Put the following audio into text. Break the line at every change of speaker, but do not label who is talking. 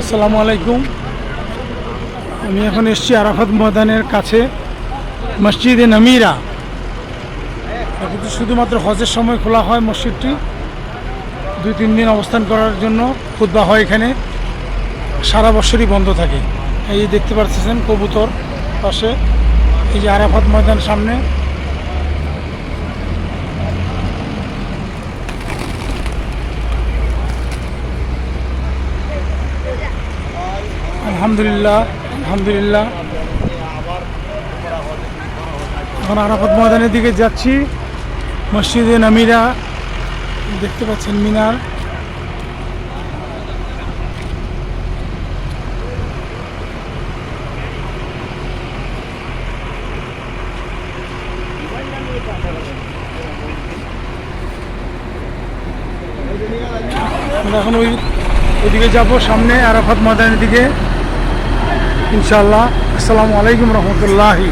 আসসালামু আলাইকুম। আমি এখন এসেছি আরাফাত ময়দানের কাছে মসজিদে নামিরা। কিন্তু শুধুমাত্র হজের সময় খোলা হয় মসজিদটি, 2-3 দিন অবস্থান করার জন্য খুতবা হয় এখানে, সারা বছরই বন্ধ থাকে। এই দেখতে পাচ্ছেন কবুতর পাশে, এই যে আরাফাত ময়দান সামনে। আলহামদুলিল্লাহ আলহামদুলিল্লাহ। এখন আরাফাত ময়দানের দিকে যাচ্ছি, মসজিদে নামিরা দেখতে পাচ্ছেন, মিনার। আমরা এখন ওইদিকে যাব, সামনে আরাফাত ময়দানের দিকে ইনশাআল্লাহ। আসসালামু আলাইকুম রহমতুল্লাহি।